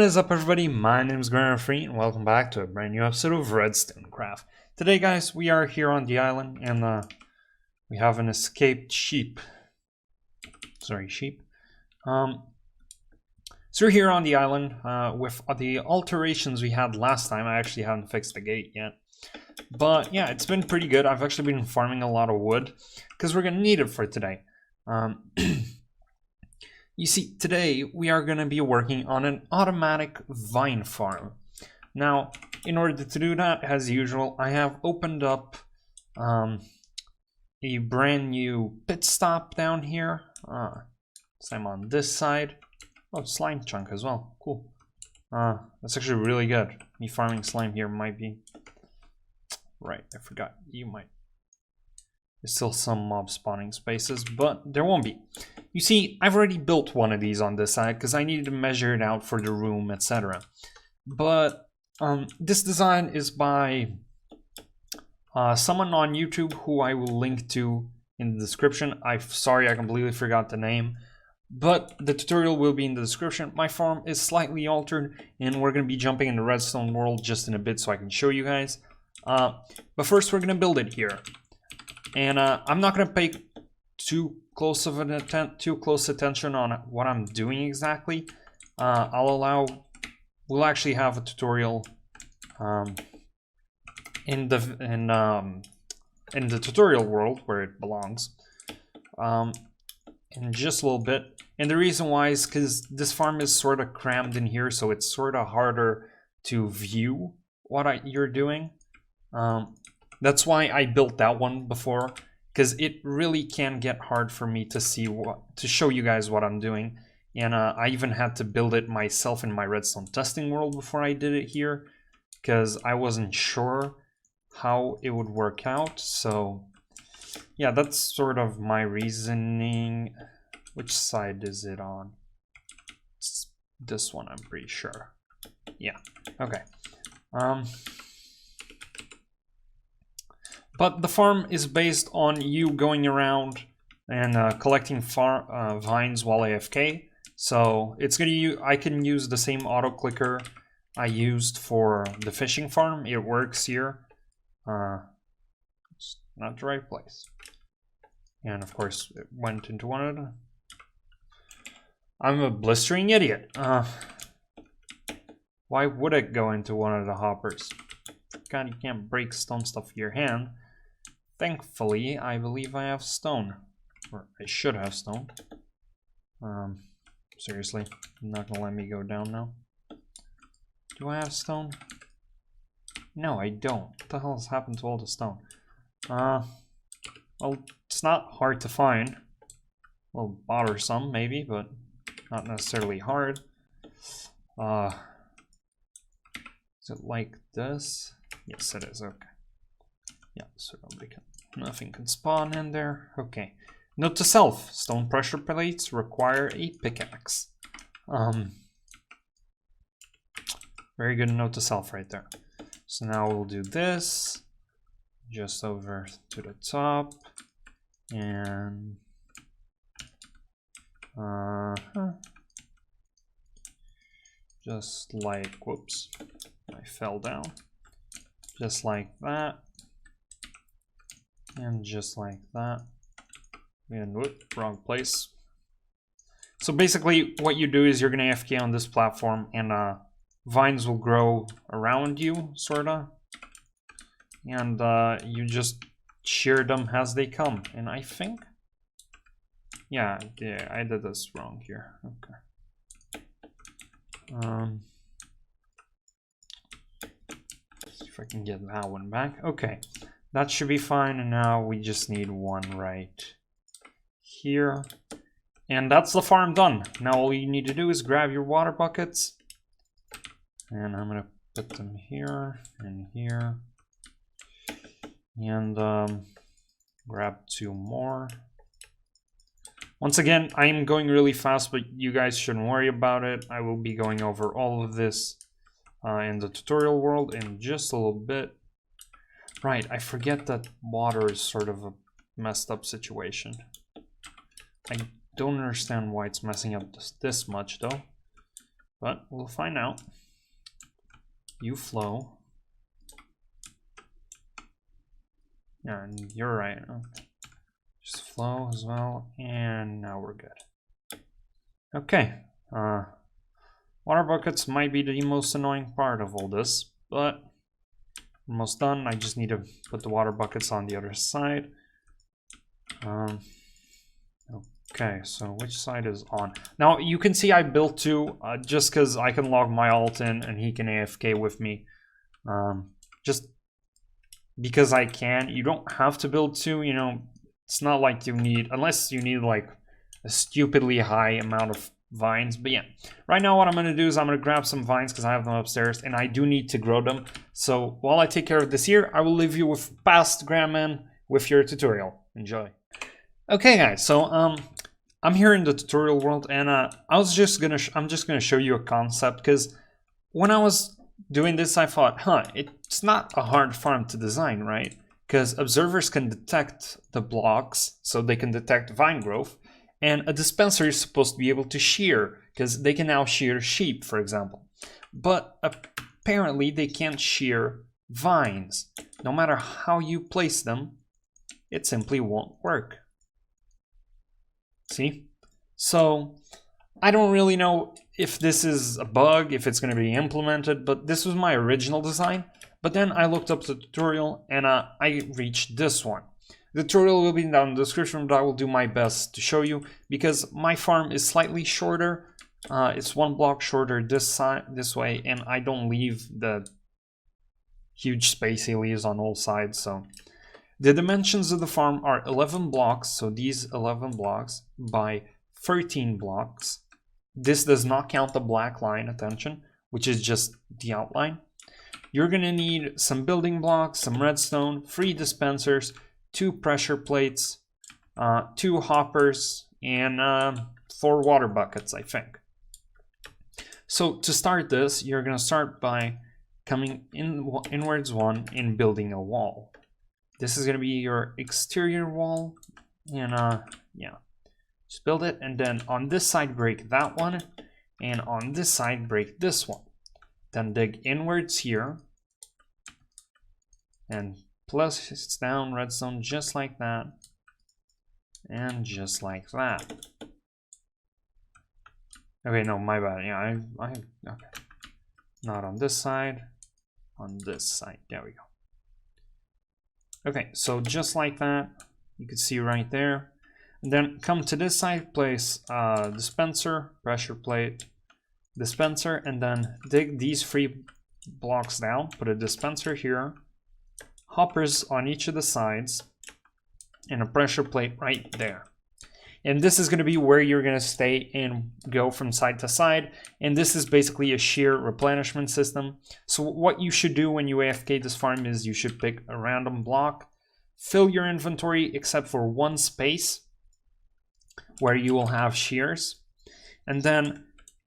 is up, everybody? My name is Free, and welcome back to a brand new episode of Redstone Craft. Today, guys, we are here on the island, and we have an escaped sheep. Sorry, sheep. So we're here on the island with the alterations we had last time. I actually haven't fixed the gate yet. But yeah, it's been pretty good. I've actually been farming a lot of wood because we're going to need it for today. You see, today we are going to be working on an automatic vine farm. Now, in order to do that, as usual, I have opened up a brand new pit stop down here. So I'm on this side. Oh, slime chunk as well. Cool. That's actually really good. Me farming slime here might be... Right, I forgot. You might... There's still some mob spawning spaces, but there won't be. You see, I've already built one of these on this side because I needed to measure it out for the room, etc. But this design is by someone on YouTube who I will link to in the description. I'm sorry, I completely forgot the name. But the tutorial will be in the description. My farm is slightly altered, and we're going to be jumping in the redstone world just in a bit so I can show you guys. But first, we're going to build it here. And I'm not going to pay too close attention on what I'm doing exactly. We'll actually have a tutorial in the tutorial world where it belongs in just a little bit. And the reason why is because this farm is sort of crammed in here, so it's sort of harder to view what you're doing. That's why I built that one before, because it really can get hard for me to see to show you guys what I'm doing. And I even had to build it myself in my redstone testing world before I did it here, because I wasn't sure how it would work out. So yeah, that's sort of my reasoning. Which side is it on? It's this one, I'm pretty sure. Yeah, okay. But the farm is based on you going around and collecting vines while AFK. So it's gonna I can use the same auto clicker I used for the fishing farm. It works here. It's not the right place. And of course, it went into one of the... I'm a blistering idiot. Why would it go into one of the hoppers? God, you can't break stone stuff with your hand. Thankfully, I believe I have stone. Or I should have stone. Seriously, you're not gonna let me go down now. Do I have stone? No, I don't. What the hell has happened to all the stone? Well, it's not hard to find. Well, bothersome, maybe, but not necessarily hard. Is it like this? Yes, it is. Okay. Yeah, so nothing can spawn in there. Okay. Note to self: stone pressure plates require a pickaxe. Very good note to self right there. So now we'll do this just over to the top, and just like, whoops, I fell down. Just like that. And just like that. And whoop, wrong place. So basically what you do is you're gonna AFK on this platform, and vines will grow around you, sorta. And you just shear them as they come. And I think... Yeah, I did this wrong here. Okay. See if I can get that one back. Okay. That should be fine, and now we just need one right here. And that's the farm done. Now all you need to do is grab your water buckets. And I'm gonna put them here and here. And grab 2 more. Once again, I am going really fast, but you guys shouldn't worry about it. I will be going over all of this in the tutorial world in just a little bit. Right, I forget that water is sort of a messed up situation. I don't understand why it's messing up this much though. but we'll find out. You flow. Yeah, and you're right. Just flow as well, and now we're good. Okay. Water buckets might be the most annoying part of all this, but almost done. I just need to put the water buckets on the other side. Okay, so which side is on? Now you can see I built two just because I can log my alt in and he can AFK with me. Just because I can. You don't have to build two, you know. It's not like you need, unless you need like a stupidly high amount of vines. But yeah, right now what I'm going to do is I'm going to grab some vines because I have them upstairs and I do need to grow them. So while I take care of this here, I will leave you with past Grandman with your tutorial. Enjoy. Okay guys, so I'm here in the tutorial world, and I'm just gonna show you a concept, because when I was doing this I thought, it's not a hard farm to design, right? Because observers can detect the blocks, so they can detect vine growth, and a dispenser is supposed to be able to shear, because they can now shear sheep, for example. But apparently they can't shear vines. No matter how you place them, it simply won't work. See? So I don't really know if this is a bug, if it's going to be implemented, but this was my original design. But then I looked up the tutorial and I reached this one. The tutorial will be down in the description, but I will do my best to show you, because my farm is slightly shorter. It's one block shorter this way, and I don't leave the huge space he leaves on all sides. So the dimensions of the farm are 11 blocks, so these 11 blocks by 13 blocks. This does not count the black line, attention, which is just the outline. You're gonna need some building blocks, some redstone, 3 dispensers, 2 pressure plates, 2 hoppers, and 4 water buckets, I think. So to start this, you're gonna start by coming inwards one and building a wall. This is going to be your exterior wall, and yeah, just build it, and then on this side break that one, and on this side break this one. Then dig inwards here, and plus it's down redstone just like that, and just like that. Okay, no, my bad. Yeah, okay. Not on this side, on this side. There we go. Okay, so just like that, you can see right there. And then come to this side, place dispenser, pressure plate, dispenser, and then dig these 3 blocks down, put a dispenser here, hoppers on each of the sides, and a pressure plate right there. And this is going to be where you're going to stay and go from side to side. And this is basically a shear replenishment system. So what you should do when you AFK this farm is you should pick a random block, fill your inventory except for one space where you will have shears. And then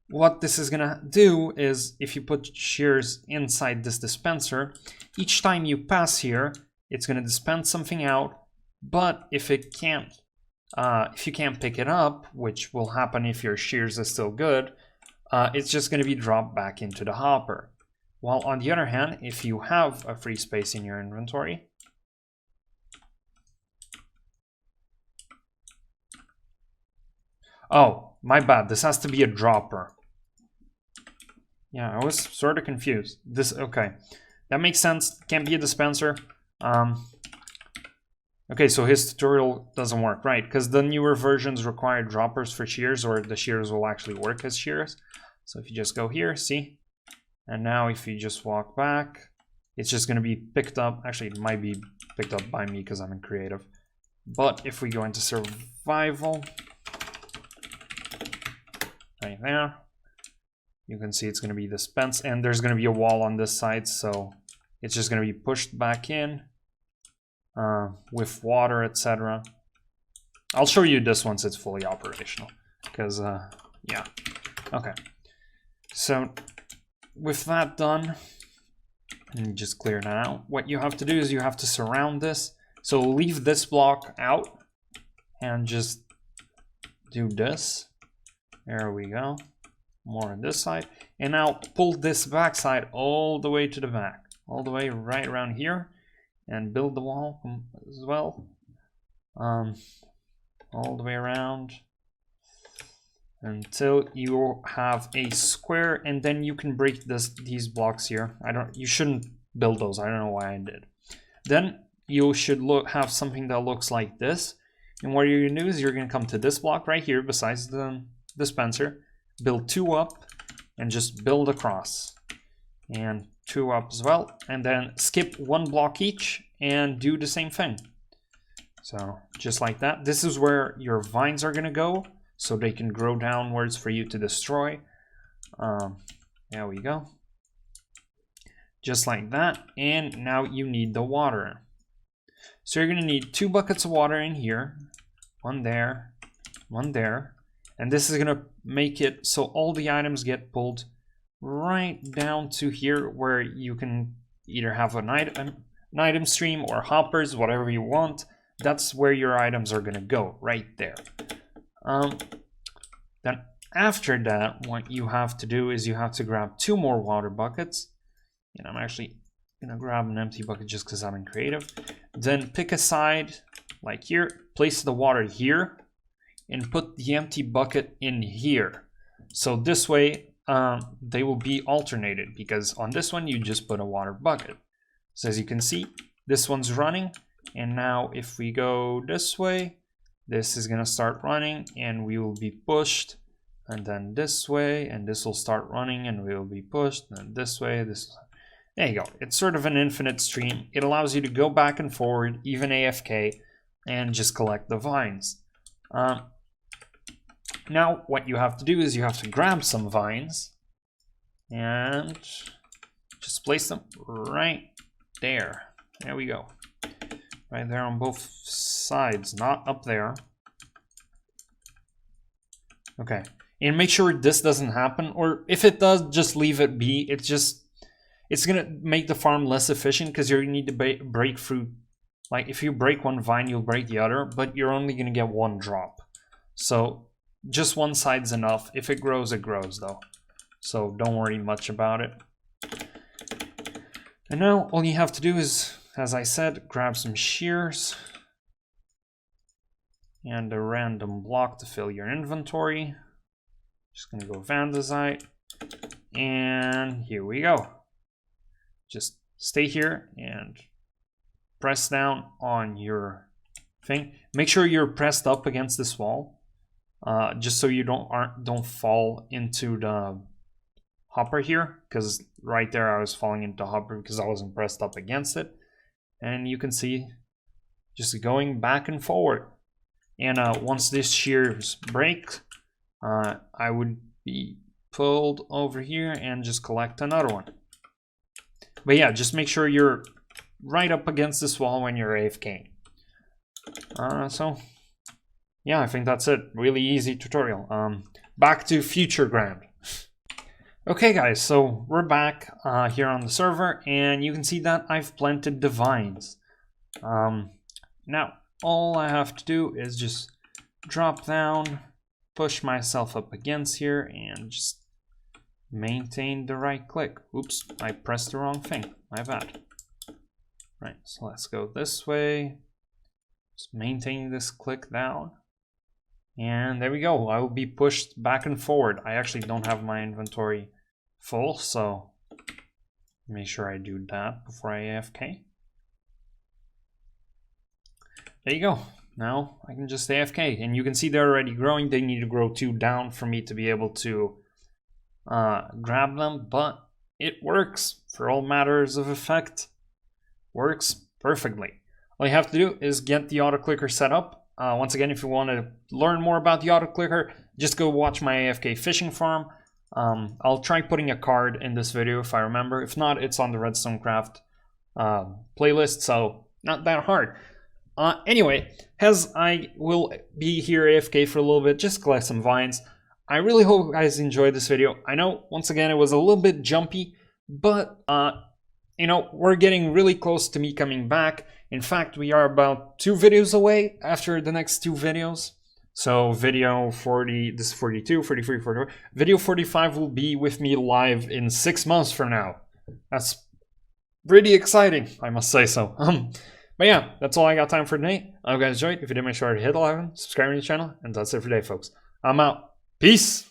what this is going to do is, if you put shears inside this dispenser, each time you pass here, it's going to dispense something out. But if you can't pick it up, which will happen if your shears is still good, it's just going to be dropped back into the hopper. While on the other hand, if you have a free space in your inventory, oh, my bad, this has to be a dropper. Yeah, I was sort of confused. Okay, that makes sense. Can't be a dispenser. Okay, so his tutorial doesn't work, right? Because the newer versions require droppers for shears, or the shears will actually work as shears. So if you just go here, see? And now if you just walk back, it's just going to be picked up. Actually, it might be picked up by me because I'm in creative. But if we go into survival, right there, you can see it's going to be dispensed, and there's going to be a wall on this side, so it's just going to be pushed back in. With water, etc. I'll show you this once it's fully operational, because yeah. Okay, so with that done, and just clear that out, what you have to do is you have to surround this. So leave this block out and just do this. There we go. more on this side, and now pull this back side all the way to the back, all the way right around here, and build the wall as well, all the way around until you have a square, and then you can break these blocks here. You shouldn't build those. I don't know why I did. Then you should have something that looks like this, and what you're gonna do is you're gonna come to this block right here besides the dispenser, build 2 up, and just build across, and 2 up as well, and then skip 1 block each and do the same thing. So just like that. This is where your vines are gonna go, so they can grow downwards for you to destroy. There we go. Just like that. And now you need the water. So you're gonna need 2 buckets of water in here, 1 there, 1 there, and this is gonna make it so all the items get pulled right down to here, where you can either have an item stream or hoppers, whatever you want. That's where your items are gonna go, right there. Then after that, what you have to do is you have to grab 2 more water buckets, and I'm actually gonna grab an empty bucket just because I'm in creative. Then pick a side like here, place the water here, and put the empty bucket in here. So this way they will be alternated, because on this one you just put a water bucket. So as you can see, this one's running, and now if we go this way, this is gonna start running and we will be pushed, and then this way, and this will start running and we will be pushed, and this way, there you go. It's sort of an infinite stream. It allows you to go back and forward, even AFK, and just collect the vines. Now what you have to do is you have to grab some vines and just place them right there. There we go. Right there on both sides, not up there. Okay, and make sure this doesn't happen, or if it does, just leave it be. It's gonna make the farm less efficient, because you need to break through. Like if you break one vine, you'll break the other, but you're only gonna get 1 drop. So just one side's enough. If it grows though. So don't worry much about it. And now all you have to do is, as I said, grab some shears and a random block to fill your inventory. Just gonna go Vandazite, and here we go. Just stay here and press down on your thing. Make sure you're pressed up against this wall, just so you don't fall into the hopper here, because right there I was falling into hopper because I wasn't pressed up against it. And you can see just going back and forward. And once this shears break, I would be pulled over here and just collect another one. But yeah, just make sure you're right up against this wall when you're AFK. So yeah, I think that's it. Really easy tutorial. Back to future ground. Okay guys, so we're back here on the server, and you can see that I've planted the vines. Now all I have to do is just drop down, push myself up against here, and just maintain the right click. Oops, I pressed the wrong thing, my bad. Right, so let's go this way, just maintain this click down, and there we go. I will be pushed back and forward. I actually don't have my inventory full, so make sure I do that before I AFK. There you go. Now I can just AFK, and you can see they're already growing. They need to grow 2 down for me to be able to grab them, but it works for all matters of effect. Works perfectly. All you have to do is get the auto clicker set up. Once again, if you want to learn more about the auto clicker, just go watch my AFK fishing farm. I'll try putting a card in this video if I remember. If not, it's on the Redstone Craft playlist, so not that hard. Anyway, as I will be here AFK for a little bit, just collect some vines. I really hope you guys enjoyed this video. I know, once again, it was a little bit jumpy, but you know, we're getting really close to me coming back. In fact, we are about 2 videos away after the next 2 videos. So video 40, this is 42, 43, 44. Video 45 will be with me live in 6 months from now. That's pretty exciting, I must say so. But yeah, that's all I got time for today. I hope you guys enjoyed. If you did, make sure to hit the like button, subscribe to the channel, and that's it for today, folks. I'm out. Peace!